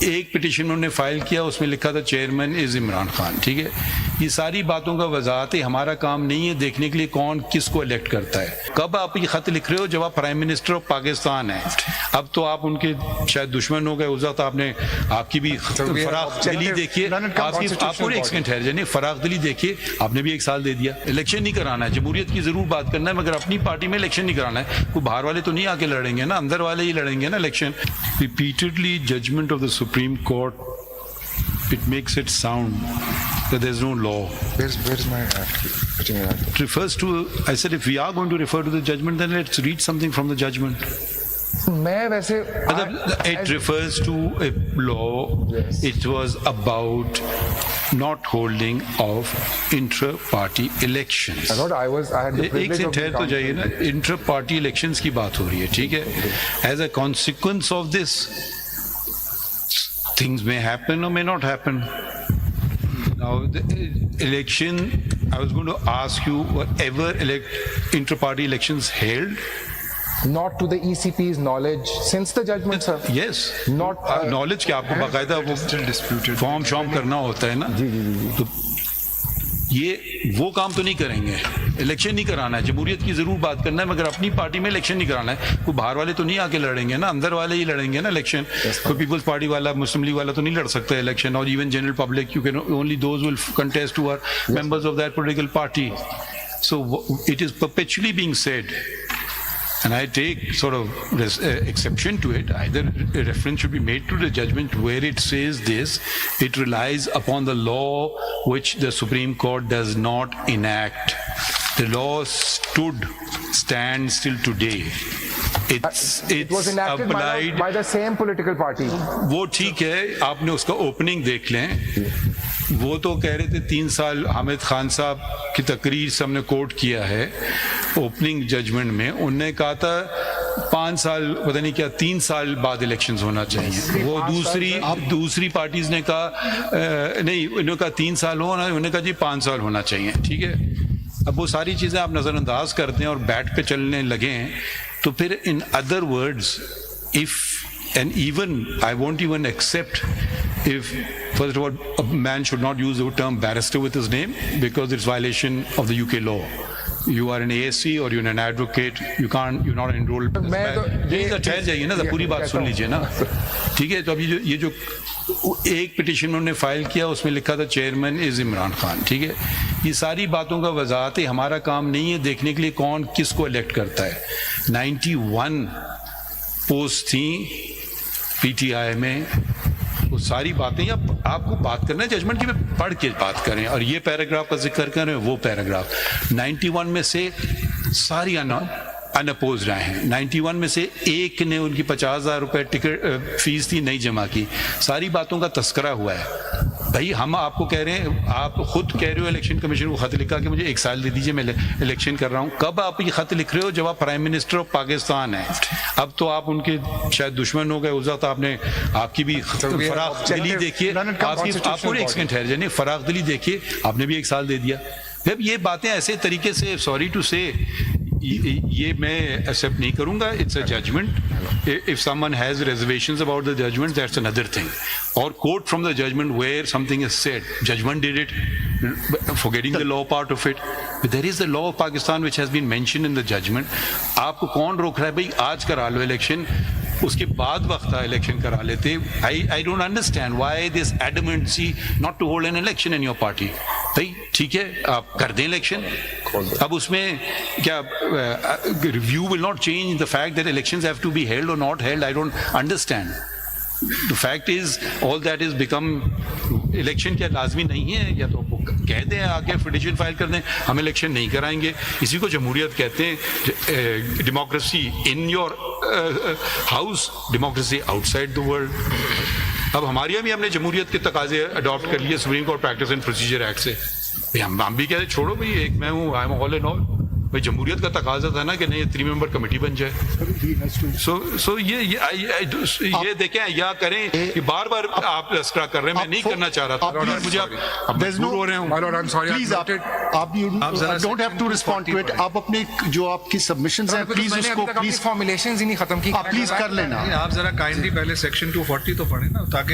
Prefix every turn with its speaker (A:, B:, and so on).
A: ایک پٹیشن انہوں نے فائل کیا, اس میں لکھا تھا چیئرمین از عمران خان. ٹھیک ہے, یہ ساری باتوں کا وضاحت ہے. ہمارا کام نہیں ہے دیکھنے کے لیے کون کس کو الیکٹ کرتا ہے. کب آپ یہ خط لکھ رہے ہو؟ جب آپ پرائم منسٹر آف پاکستان ہیں. اب تو آپ ان کے شاید دشمن ہو گئے, اس وقت آپ نے آپ کی بھی فراخ دلی دیکھیے, آپ پورے ایک سیکنڈ ٹھہر جائیں, فراخ دلی دیکھیے, آپ نے بھی 1 سال دے دیا. الیکشن نہیں کرانا ہے, جمہوریت کی ضرور بات کرنا ہے, مگر اپنی پارٹی میں الیکشن نہیں کرانا ہے. کوئی باہر والے تو نہیں آ کے لڑیں گے نا, اندر والے ہی لڑیں گے نا election. Repeatedly judgment of the supreme court, it makes it sound that there's no law.
B: Where's my
A: It refers to, I said if we are going to refer to the judgment, then let's read something from the judgment.
B: میں ویسے
A: It refers to a law.
B: Yes.
A: It was about not holding of intra-party elections.
B: I thought I had the
A: ایک
B: privilege
A: سے
B: of
A: ٹھہر تو جائیے نا, inter party elections کی بات ہو رہی ہے. ٹھیک ہے, as a consequence of this things may happen or may not happen. Now the election, I was going to ask you, were ever inter-party elections held?
B: not to the ECP's knowledge since the judgment, sir.
A: Yes.
B: Not
A: knowledge کیا آپ کو باقاعدہ وہ form شام کرنا ہوتا ہے نا. تو یہ وہ کام تو نہیں کریں گے. الیکشن نہیں کرانا ہے, جمہوریت کی ضرور بات کرنا ہے, مگر اپنی پارٹی میں الیکشن نہیں کرانا ہے. کوئی باہر والے تو نہیں آ کے لڑیں گے نا, اندر والے ہی لڑیں گے نا الیکشن. کوئی پیپلز پارٹی والا, مسلم لیگ والا تو نہیں لڑ سکتا الیکشن, اور even general public, you can only those will contest who are members of that political party. So it is perpetually being said, and I take sort of exception to it. Either a reference should be made to the judgment where it says this, it relies upon the law which the Supreme Court does not enact. The law stands till today.
B: it was enacted by the same political party.
A: وہ ٹھیک ہے, آپ نے اس کا opening دیکھ لیں. وہ تو کہہ رہے تھے 3 سال, حامد خان صاحب کی تقریر سے ہم نے کوٹ کیا ہے اوپننگ ججمنٹ میں, انہوں نے کہا تھا 5 سال, پتہ نہیں کیا 3 سال بعد الیکشنز ہونا چاہیے. وہ دوسری پارٹیز نے کہا نہیں, انہوں نے کہا 3 سال ہو نا, انہوں نے کہا جی 5 سال ہونا چاہیے. ٹھیک ہے, اب وہ ساری چیزیں آپ نظر انداز کرتے ہیں اور بیٹ پہ چلنے لگیں, تو پھر in other words, if and even I won't even accept if, first of all, a man should not use the term barrister with his name because it's violation of the UK law. You are an ASC or you're an advocate, you're not enrolled. ٹھہر جائیے نا, پوری بات سن لیجیے نا. ٹھیک ہے, تو اب یہ جو ایک پٹیشن انہوں نے فائل کیا, اس میں لکھا تھا چیئرمین از عمران خان. ٹھیک ہے, یہ ساری باتوں کا وضاحت ہے. ہمارا کام نہیں ہے دیکھنے کے لیے کون کس کو الیکٹ کرتا ہے. 91 پوسٹ تھیں پی ٹی آئی میں, وہ ساری باتیں آپ کو بات کرنا ہے ججمنٹ کی, میں پڑھ کے بات کریں, اور یہ پیراگراف کا ذکر کریں, وہ پیراگراف 91 میں سے ساری ان اپوزڈ آئے ہیں. 91 میں سے ایک نے ان کی 50,000 روپے ٹکٹ فیس تھی نہیں جمع کی. ساری باتوں کا تذکرہ ہوا ہے. بھائی ہم آپ کو کہہ رہے ہیں, آپ خود کہہ رہے ہو الیکشن کمیشن کو خط لکھا کہ مجھے 1 سال دے دیجیے, میں الیکشن کر رہا ہوں. کب آپ یہ خط لکھ رہے ہو؟ جب آپ پرائم منسٹر آف پاکستان ہیں. اب تو آپ ان کے شاید دشمن ہو گئے, اس وقت آپ نے آپ کی بھی فراخ دلی دیکھیے, آپ پورے ایک سیکنڈ ٹھہر جائیں, فراخ دلی دیکھیے, آپ نے بھی 1 سال دے دیا. جب یہ باتیں ایسے طریقے سے, سوری ٹو سے, یہ میں ایکسیپٹ نہیں کروں گا. It's a judgement. If someone has reservations about the judgment, that's another thing. Or quote from the judgment where something is said. Judgment did it, forgetting the law part of it. But there is the law of Pakistan which has been mentioned in the judgment. آپ کو کون روک رہا ہے بھائی آج کرا لو election, اس کے بعد وقت الیکشن کرا لیتے. I don't understand why this adamancy not to hold an election in your party. بھائی ٹھیک ہے, آپ کر دیں الیکشن. اب اس میں کیا review will not change the fact that elections have to be held or not held? I don't understand. The fact is all that is become election کیا لازمی نہیں ہے, یا تو کہہ دیں آگے پٹیشن فائل کر دیں ہم الیکشن نہیں کرائیں گے. اسی کو جمہوریت کہتے ہیں, democracy in your house, democracy out side the world. اب ہمارے یہاں بھی ہم نے جمہوریت کے تقاضے اڈاپٹ کر لیے supreme court practice and procedure act سے. ہم بھی کہتے چھوڑو بھائی, ایک میں ہوں, I am all and all. بھائی جمہوریت کا تقاضا تھا نا کہ نہیں 3 ممبر کمیٹی بن جائے. سو یہ دیکھیں یا کریں, کہ بار بار آپ تذکرہ کر رہے ہیں, میں نہیں کرنا چاہ رہا تھا, مجھے آپ مجبور ہو رہے ہوں.
C: پلیز آپ don't have to respond to it. آپ اپنے جو آپ کی سبمیشنز ہیں پلیز اس کو پلیز
B: فارمولیشنز ہی نہیں ختم کی,
C: آپ پلیز کر لینا.
D: آپ ذرا کائنڈلی پہلے سیکشن 240 تو پڑھیں نا, تاکہ